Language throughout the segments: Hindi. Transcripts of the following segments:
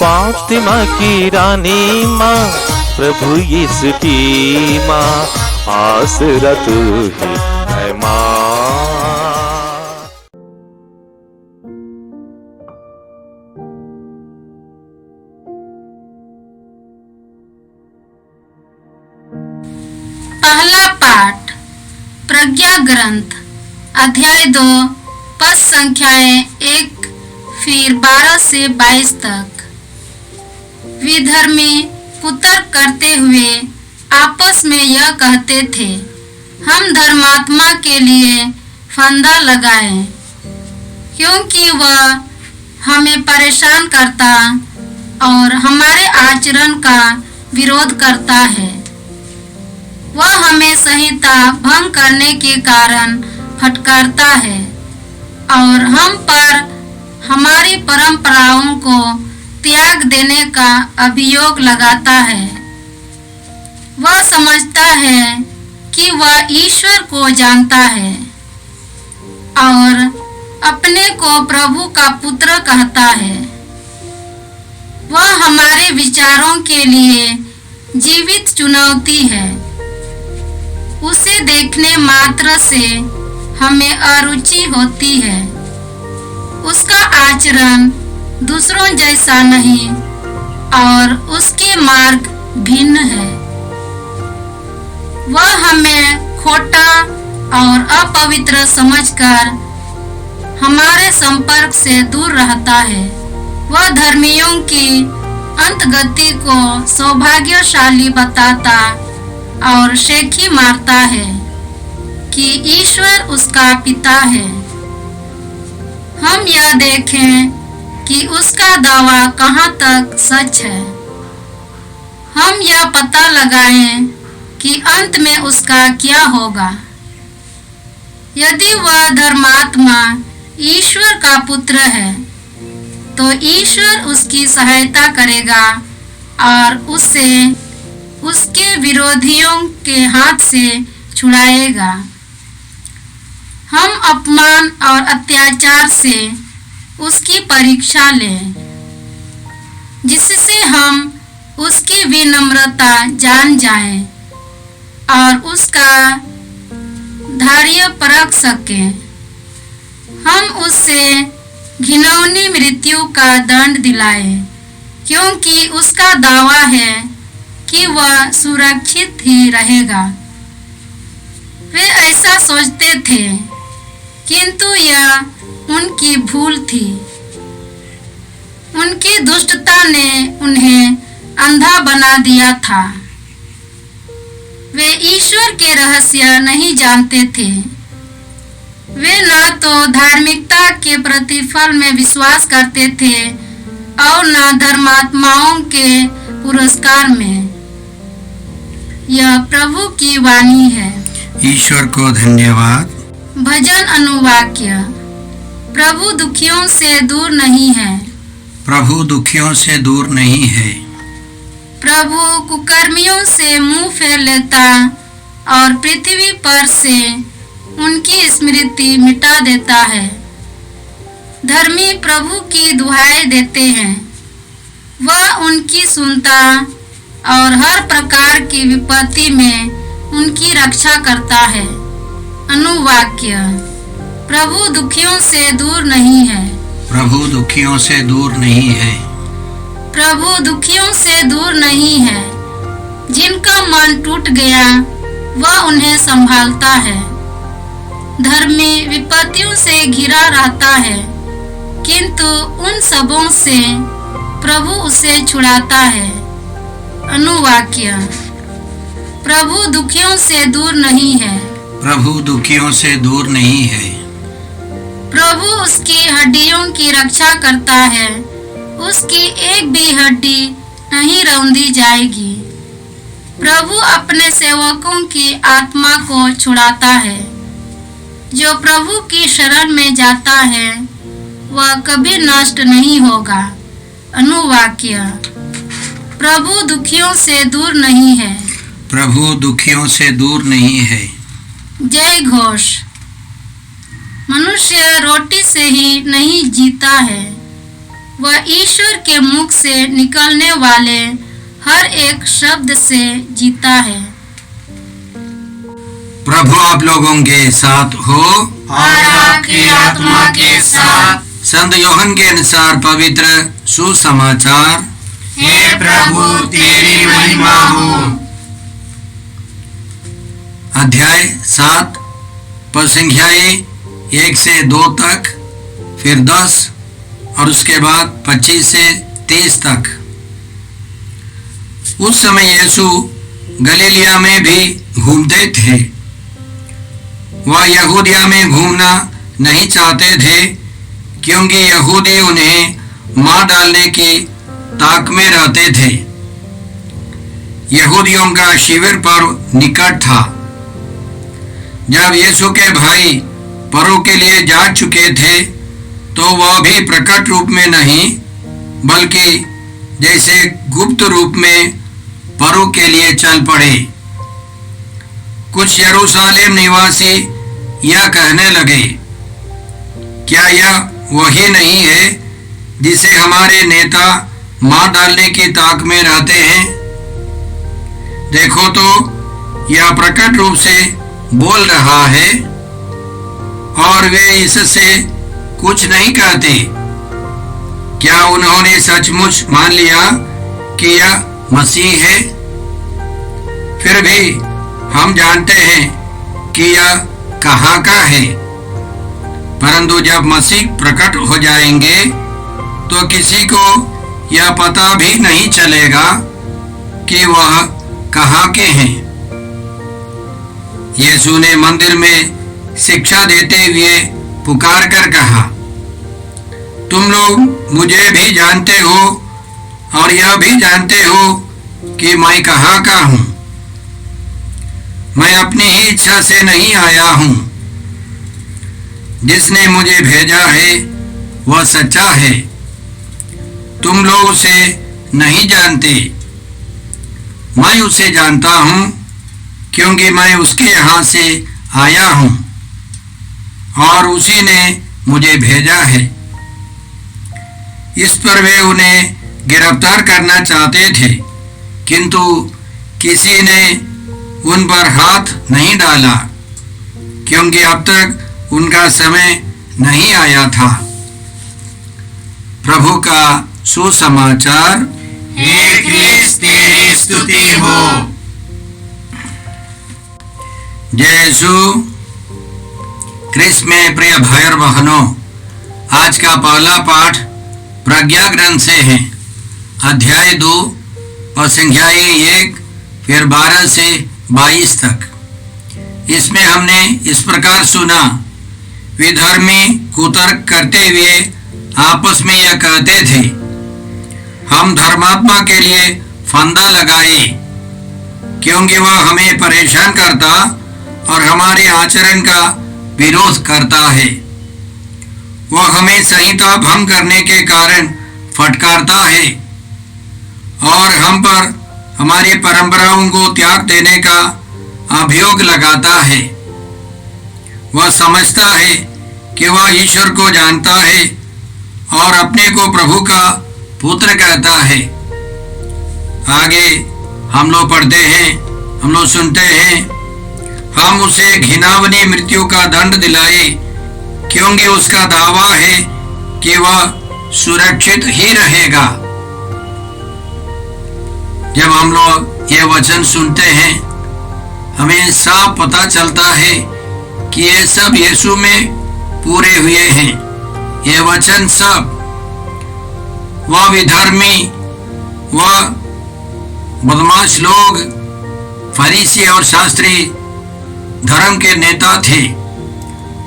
फातिमा की रानी माँ, प्रभु यीशु की माँ, आसरा तू ही है माँ। पहला पाठ प्रज्ञा ग्रंथ अध्याय 2 पद संख्याएं 1 फिर 12 से 22 तक। विधर्मी कुतर्क करते हुए आपस में यह कहते थे, हम धर्मात्मा के लिए फंदा लगाएं, क्योंकि वह हमें परेशान करता और हमारे आचरण का विरोध करता है। वह हमें संहिता भंग करने के कारण फटकारता है और हम पर हमारी परंपराओं को त्याग देने का अभियोग लगाता है। वह समझता है कि वह ईश्वर को जानता है और अपने को प्रभु का पुत्र कहता है। वह हमारे विचारों के लिए जीवित चुनौती है। उसे देखने मात्र से हमें अरुचि होती है। उसका आचरण दूसरों जैसा नहीं और उसके मार्ग भिन्न है। वह हमें खोटा और अपवित्र समझकर हमारे संपर्क से दूर रहता है। वह धर्मियों की अंतगति को सौभाग्यशाली बताता और शेखी मारता है कि ईश्वर उसका पिता है। हम यह देखें कि उसका दावा कहाँ तक सच है। हम यह पता लगाएं कि अंत में उसका क्या होगा। यदि वह धर्मात्मा ईश्वर का पुत्र है, तो ईश्वर उसकी सहायता करेगा और उसे उसके विरोधियों के हाथ से छुड़ाएगा। हम अपमान और अत्याचार से उसकी परीक्षा लें, जिससे हम उसकी विनम्रता जान जाएं और उसका धैर्य परख सकें। हम उससे घिनौनी मृत्यु का दंड दिलाएं, क्योंकि उसका दावा है कि वह सुरक्षित ही रहेगा। वे ऐसा सोचते थे, किंतु यह उनकी भूल थी। उनकी दुष्टता ने उन्हें अंधा बना दिया था। वे ईश्वर के रहस्य नहीं जानते थे। वे न तो धार्मिकता के प्रतिफल में विश्वास करते थे और न धर्मात्माओं के पुरस्कार में। यह प्रभु की वाणी है। ईश्वर को धन्यवाद। भजन अनुवाक्य। प्रभु दुखियों से दूर नहीं है। प्रभु दुखियों से दूर नहीं है। प्रभु कुकर्मियों से मुंह फेर लेता और पृथ्वी पर से उनकी स्मृति मिटा देता है। धर्मी प्रभु की दुहाई देते हैं, वह उनकी सुनता और हर प्रकार की विपत्ति में उनकी रक्षा करता है। अनुवाक्य। प्रभु दुखियों से दूर नहीं है। प्रभु दुखियों से दूर नहीं है। प्रभु दुखियों से दूर नहीं है। जिनका मन टूट गया वह उन्हें संभालता है। धर्मी विपत्तियों से घिरा रहता है, किंतु उन सबों से प्रभु उसे छुड़ाता है। अनुवाक्य। प्रभु दुखियों से दूर नहीं है। प्रभु दुखियों से दूर नहीं है। प्रभु उसकी हड्डियों की रक्षा करता है। उसकी एक भी हड्डी नहीं रौंदी जाएगी। प्रभु अपने सेवकों की आत्मा को छुड़ाता है। जो प्रभु की शरण में जाता है वह कभी नष्ट नहीं होगा। अनुवाक्य। प्रभु दुखियों से दूर नहीं है। प्रभु दुखियों से दूर नहीं है। जय घोष। मनुष्य रोटी से ही नहीं जीता है, वह ईश्वर के मुख से निकलने वाले हर एक शब्द से जीता है। प्रभु आप लोगों के साथ हो और आपकी आत्मा के साथ। संत योहन के अनुसार पवित्र सुसमाचार। हे प्रभु तेरी महिमा हो। अध्याय 7 पद संख्याएं 1 से 2 तक, फिर 10 और उसके बाद 25 से 30 तक। उस समय यीशु गलीलिया में भी घूमते थे। वह यहूदिया में घूमना नहीं चाहते थे क्योंकि यहूदी उन्हें मार डालने की ताक में रहते थे। यहूदियों का शिविर पर्व निकट था। जब यीशु के भाई पर्व के लिए जा चुके थे तो वह भी प्रकट रूप में नहीं बल्कि जैसे गुप्त रूप में पर्व के लिए चल पड़े। कुछ यरूशलेम निवासी यह कहने लगे, क्या यह वही नहीं है जिसे हमारे नेता मार डालने की ताक में रहते हैं? देखो तो यह प्रकट रूप से बोल रहा है और वे इससे कुछ नहीं कहते। क्या उन्होंने सचमुच मान लिया कि यह मसीह है? फिर भी हम जानते हैं कि यह कहाँ का है। परंतु जब मसीह प्रकट हो जाएंगे तो किसी को यह पता भी नहीं चलेगा कि वह कहाँ के हैं। यीशु ने मंदिर में शिक्षा देते हुए पुकार कर कहा, तुम लोग मुझे भी जानते हो और यह भी जानते हो कि मैं कहाँ का हूँ। मैं अपनी ही इच्छा से नहीं आया हूँ। जिसने मुझे भेजा है वह सच्चा है। तुम लोग उसे नहीं जानते, मैं उसे जानता हूँ क्योंकि मैं उसके यहाँ से आया हूँ और उसी ने मुझे भेजा है। इस पर वे उन्हें गिरफ्तार करना चाहते थे किंतु किसी ने उन पर हाथ नहीं डाला क्योंकि अब तक उनका समय नहीं आया था। प्रभु का सुसमाचार। हे क्रिस्त तेरी स्तुति हो। जय यीशु क्रिस्त में प्रिय भाई और बहनों, आज का पहला पाठ प्रज्ञा ग्रंथ से है। अध्याय 2 और संख्याएं 1 फिर 12 से 22 तक। इसमें हमने इस प्रकार सुना, विधर्मी कुतर्क करते हुए आपस में यह कहते थे, हम धर्मात्मा के लिए फंदा लगाए क्योंकि वह हमें परेशान करता और हमारे आचरण का विरोध करता है। वह हमें संहिता भंग करने के कारण फटकारता है और हम पर हमारी परंपराओं को त्याग देने का अभियोग लगाता है। वह समझता है कि वह ईश्वर को जानता है और अपने को प्रभु का पुत्र कहता है। आगे हम लोग पढ़ते हैं, हम लोग सुनते हैं, हम उसे घिनौनी मृत्यु का दंड दिलाए क्योंकि उसका दावा है कि वह सुरक्षित ही रहेगा। जब हम लोग ये वचन सुनते हैं हमें साफ पता चलता है कि ये सब यीशु में पूरे हुए हैं। ये वचन सब, वह विधर्मी, वह बदमाश लोग, फरीसी और शास्त्री धर्म के नेता थे।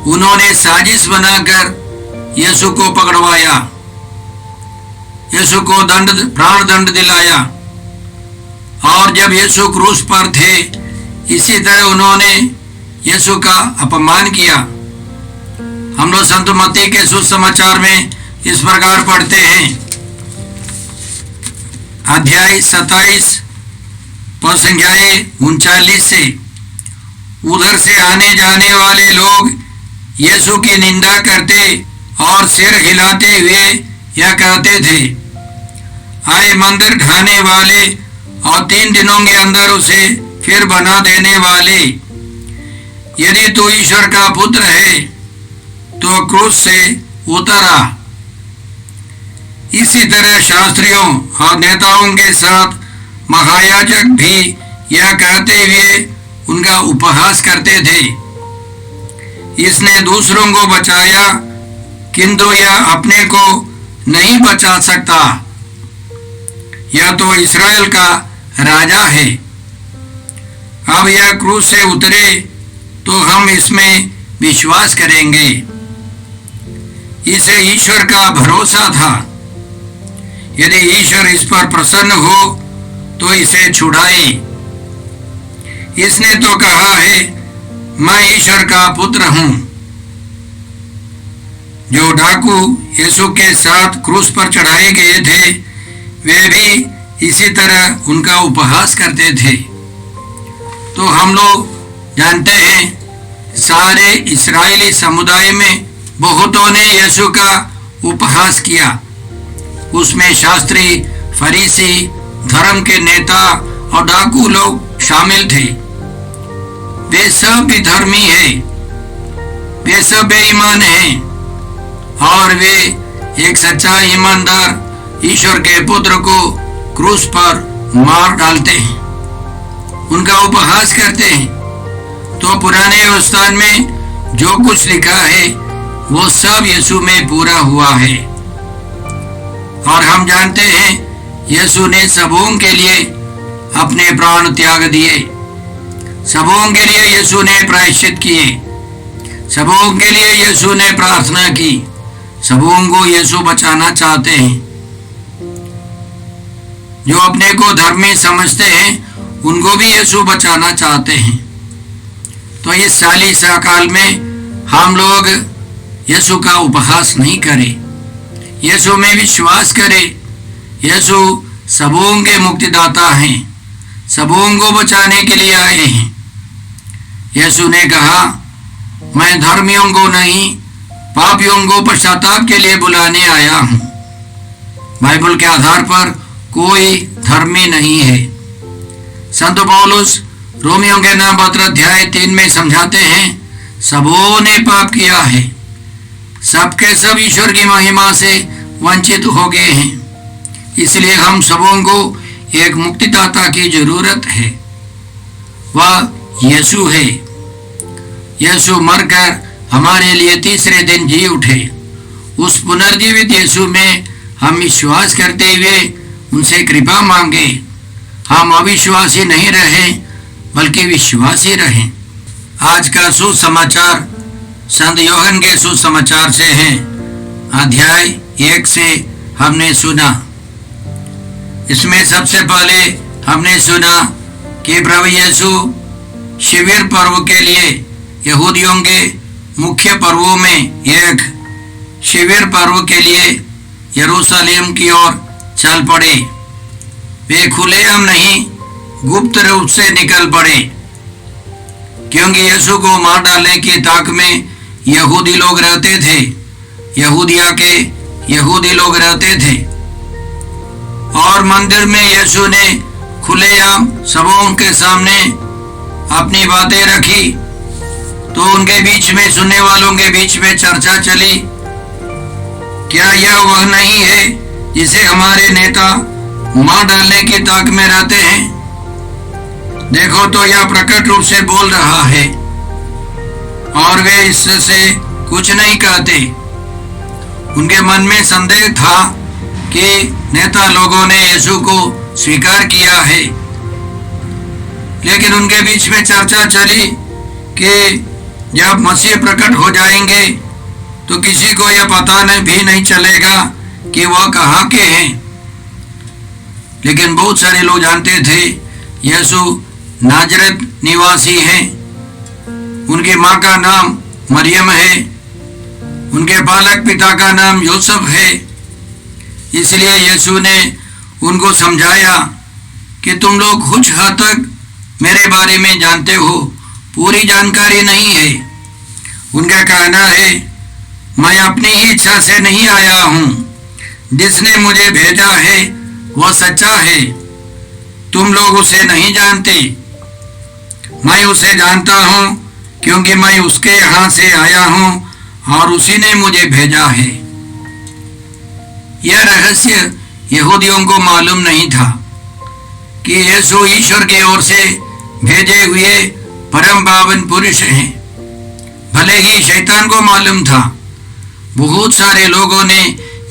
उन्होंने साजिश बनाकर यीशु को पकड़वाया, यीशु को प्राण दंड दिलाया और जब यीशु क्रूस पर थे इसी तरह उन्होंने यीशु का अपमान किया। हम लोग संत मत्ती के सुसमाचार में इस प्रकार पढ़ते हैं, अध्याय 27 पद संख्याएं 39 से, उधर से आने जाने वाले लोग यीशु की निंदा करते और सिर हिलाते हुए यह कहते थे, आए मंदिर ढाने वाले और 3 दिनों के अंदर उसे फिर बना देने वाले, यदि तू ईश्वर का पुत्र है तो क्रूस से उतर आ। इसी तरह शास्त्रियों और नेताओं के साथ महायाजक भी यह कहते हुए उनका उपहास करते थे, इसने दूसरों को बचाया किंतु यह अपने को नहीं बचा सकता, यह तो इस्राएल का राजा है। अब यह क्रूस से उतरे तो हम इसमें विश्वास करेंगे। इसे ईश्वर का भरोसा था, यदि ईश्वर इस पर प्रसन्न हो तो इसे छुड़ाए। इसने तो कहा है, मैं ईश्वर का पुत्र हूं। जो डाकू यीशु के साथ क्रूस पर चढ़ाए गए थे, वे भी इसी तरह उनका उपहास करते थे। तो हम लोग जानते हैं, सारे इस्राएली समुदाय में बहुतों ने यीशु का उपहास किया। उसमें शास्त्री, फरीसी, धर्म के नेता और डाकू लोग शामिल थे। वे सब भी धर्मी हैं, वे सब बेईमान हैं और वे एक सच्चा ईमानदार ईश्वर के पुत्र को क्रूस पर मार डालते हैं, उनका उपहास करते हैं। तो पुराने व्यवस्था में जो कुछ लिखा है वो सब यीशु में पूरा हुआ है। और हम जानते हैं, यीशु ने सबों के लिए अपने प्राण त्याग दिए। सबों के लिए यीशु ने प्रायश्चित किए, सबों के लिए यीशु ने प्रार्थना की। सबों को यीशु बचाना चाहते हैं। जो अपने को धर्मी समझते हैं, उनको भी यीशु बचाना चाहते हैं। तो इस चालीसा काल में हम लोग यीशु का उपहास नहीं करें, यीशु में विश्वास करें। यीशु सबों के मुक्तिदाता हैं, सबों को बचाने के लिए आए हैं। यीशु ने कहा, मैं धर्मियों को नहीं, पापियों को पश्चाताप के लिए बुलाने आया हूं। बाइबल के आधार पर कोई धर्मी नहीं है। संत पौलुस रोमियों के नाम पत्र अध्याय 3 में समझाते हैं, सबों ने पाप किया है, सबके सब ईश्वर की महिमा से वंचित हो गए हैं। इसलिए हम सबों को एक मुक्तिदाता की जरूरत है, वह यीशु है। यीशु मरकर हमारे लिए तीसरे दिन जी उठे। उस पुनर्जीवित यीशु में हम विश्वास करते हुए उनसे कृपा मांगे। हम अविश्वासी नहीं रहें, बल्कि विश्वासी रहें। आज का सुसमाचार संत योहन के सुसमाचार से है। अध्याय 1 से हमने सुना। इसमें सबसे पहले हमने सुना कि प्रभु यीशु शिविर पर्व के लिए यहूदियों के मुख्य पर्वों में एक शिविर पर्व के लिए यरूशलेम की ओर चल पड़े। वे खुलेआम नहीं, गुप्त रूप से निकल पड़े, क्योंकि यीशु को मार डालने की ताक में यहूदी लोग रहते थे, यहूदिया के यहूदी लोग रहते थे। और मंदिर में यीशु ने खुलेआम सबों के सामने अपनी बातें रखी। तो उनके बीच में, सुनने वालों के बीच में चर्चा चली, क्या यह वह नहीं है जिसे हमारे नेता मार डालने की ताक में रहते हैं? देखो तो यह प्रकट रूप से बोल रहा है। और वे इससे कुछ नहीं कहते। उनके मन में संदेह था कि नेता लोगों ने यीशु को स्वीकार किया है। लेकिन उनके बीच में चर्चा चली कि जब मसीह प्रकट हो जाएंगे तो किसी को यह पता भी नहीं चलेगा कि वह कहाँ के हैं। लेकिन बहुत सारे लोग जानते थे यीशु नाजरत निवासी हैं। उनकी माँ का नाम मरियम है, उनके बालक पिता का नाम यूसुफ है। इसलिए यीशु ने उनको समझाया कि तुम लोग कुछ हद तक मेरे बारे में जानते हो, पूरी जानकारी नहीं है। उनका कहना है, मैं अपनी ही इच्छा से नहीं आया हूँ, जिसने मुझे भेजा है वह सच्चा है, तुम लोग उसे नहीं जानते, मैं उसे जानता हूँ, क्योंकि मैं उसके यहाँ से आया हूँ और उसी ने मुझे भेजा है। यह रहस्य यहूदियों को मालूम नहीं था कि यीशु ईश्वर की ओर से भेजे हुए परम पावन पुरुष हैं। भले ही शैतान को मालूम था, बहुत सारे लोगों ने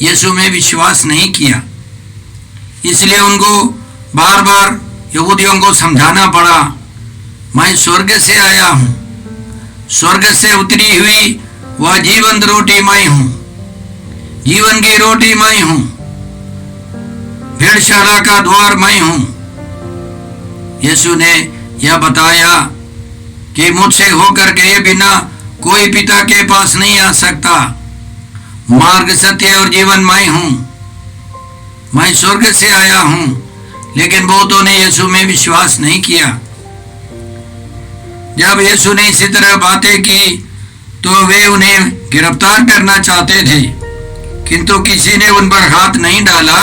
यीशु में विश्वास नहीं किया, इसलिए उनको बार बार यहूदियों को समझाना पड़ा, मैं स्वर्ग से आया हूँ, स्वर्ग से उतरी हुई वह जीवंत रोटी मैं हूँ, जीवन की रोटी मैं हूँ, भेड़शाला का द्वार मैं हूँ। यीशु ने यह बताया कि मुझसे होकर गए बिना कोई पिता के पास नहीं आ सकता, मार्ग सत्य और जीवन मैं हूँ, मैं स्वर्ग से आया हूँ। लेकिन बहुतों ने यीशु में विश्वास नहीं किया। जब यीशु ने इसी तरह बातें की तो वे उन्हें गिरफ्तार करना चाहते थे, किंतु किसी ने उन पर हाथ नहीं डाला,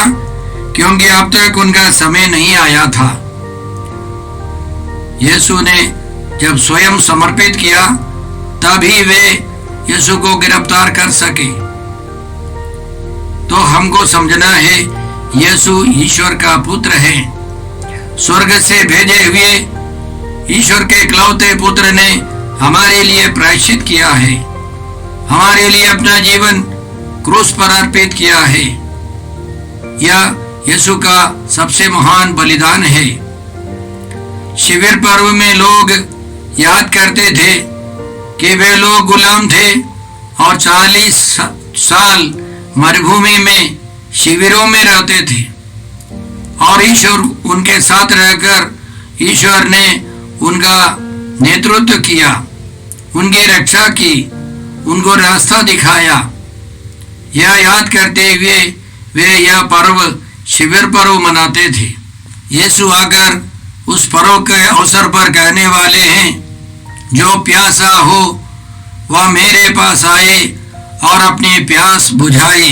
क्योंकि अब तक उनका समय नहीं आया था। यीशु ने जब स्वयं समर्पित किया तभी वे यीशु को गिरफ्तार कर सके। तो हमको समझना है, यीशु ईश्वर का पुत्र है, स्वर्ग से भेजे हुए ईश्वर के इकलौते पुत्र ने हमारे लिए प्रायश्चित किया है, हमारे लिए अपना जीवन क्रूस पर अर्पित किया है। यह यीशु का सबसे महान बलिदान है। शिविर पर्व में लोग याद करते थे कि वे लोग गुलाम थे और 40 साल मरुभूमि में शिविरों में रहते थे और ईश्वर उनके साथ रहकर ईश्वर ने उनका नेतृत्व किया, उनकी रक्षा की, उनको रास्ता दिखाया। यह याद करते हुए वे यह पर्व शिविर पर्व मनाते थे। यीशु आकर उस पर्व के अवसर पर कहने वाले हैं, जो प्यासा हो वह मेरे पास आए और अपनी प्यास बुझाए।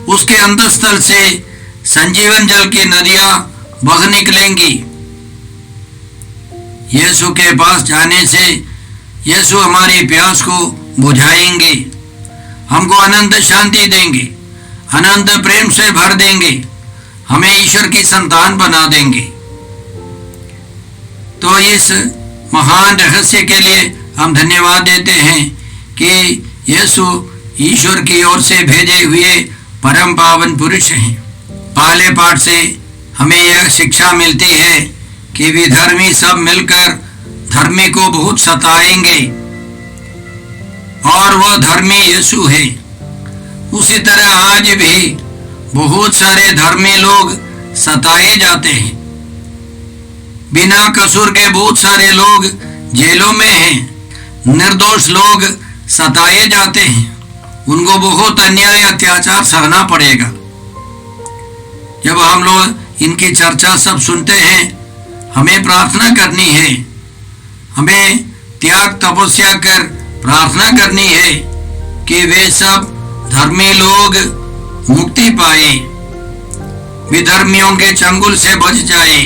उसके अंतःस्थल से संजीवन जल की नदियां बह निकलेंगी। यीशु के पास जाने से यीशु हमारी प्यास को बुझाएंगे, हमको अनंत शांति देंगे, अनंत प्रेम से भर देंगे, हमें ईश्वर की संतान बना देंगे। तो इस महान रहस्य के लिए हम धन्यवाद देते हैं कि यीशु ईश्वर की ओर से भेजे हुए परम पावन पुरुष हैं। पहले पाठ से हमें यह शिक्षा मिलती है कि विधर्मी सब मिलकर धर्मी को बहुत सताएंगे और वह धर्मी यीशु है। उसी तरह आज भी बहुत सारे धर्मी लोग सताए जाते हैं। बिना कसूर के बहुत सारे लोग जेलों में हैं। निर्दोष लोग सताए जाते हैं, उनको बहुत अन्याय अत्याचार सहना पड़ेगा। जब हम लोग इनकी चर्चा सब सुनते हैं, हमें प्रार्थना करनी है, हमें त्याग तपस्या कर प्रार्थना करनी है कि वे सब धर्मी लोग मुक्ति पाए, विधर्मियों के चंगुल से बच जाए।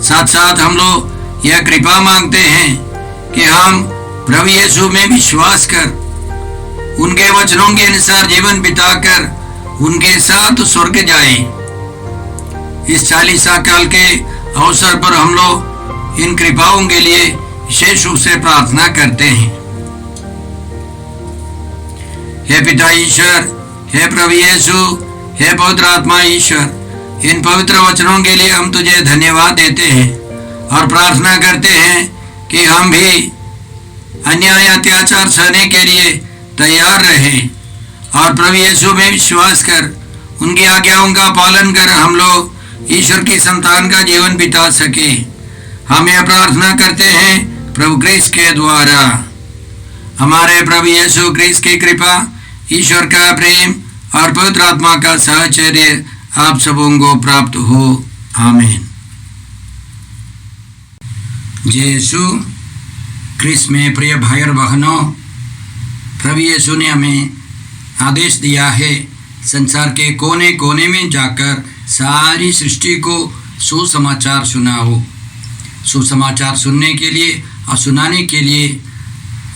साथ साथ हम लोग यह कृपा मांगते हैं कि हम प्रभु यीशु में विश्वास कर उनके वचनों के अनुसार जीवन बिताकर उनके साथ स्वर्ग जाएं। इस 40 काल के अवसर पर हम लोग इन कृपाओं के लिए विशेष रूप से प्रार्थना करते हैं। हे पिता ईश्वर, हे प्रभु यीशु, हे पवित्र आत्मा ईश्वर, इन पवित्र वचनों के लिए हम तुझे धन्यवाद देते हैं और प्रार्थना करते हैं कि हम भी अन्याय अत्याचार सहने के लिए तैयार रहें और प्रभु यीशु में विश्वास कर उनकी आज्ञाओं का पालन कर हम लोग ईश्वर की संतान का जीवन बिता सके। हम यह प्रार्थना करते हैं प्रभु क्रिस्त के द्वारा। हमारे प्रभु यीशु क्रिस्त की कृपा, ईश्वर का प्रेम और पवित्र आत्मा का साहचर्य आप सबों को प्राप्त हो। आमीन। यीशु क्रिस्त में प्रिय भाई और बहनों, प्रभु यीशु ने हमें आदेश दिया है, संसार के कोने कोने में जाकर सारी सृष्टि को सुसमाचार सुनाओ। सुसमाचार सुनने के लिए और सुनाने के लिए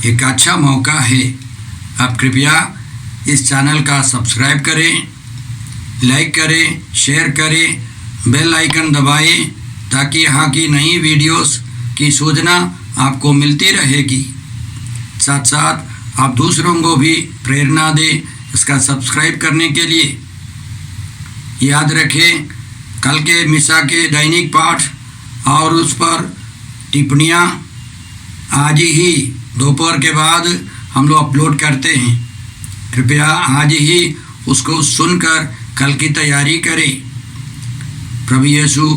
एक अच्छा मौका है। आप कृपया इस चैनल का सब्सक्राइब करें, लाइक करें, शेयर करें, बेल आइकन दबाएं ताकि यहाँ की नई वीडियोस की सूचना आपको मिलती रहेगी। साथ साथ आप दूसरों को भी प्रेरणा दें इसका सब्सक्राइब करने के लिए। याद रखें, कल के मिसा के दैनिक पाठ और उस पर टिप्पणियाँ आज ही दोपहर के बाद हम लोग अपलोड करते हैं। कृपया आज ही उसको सुनकर कल की तैयारी करें। प्रभु यीशु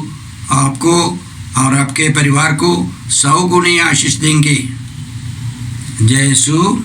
आपको और आपके परिवार को 100 गुनी आशीष देंगे। जय यीशु।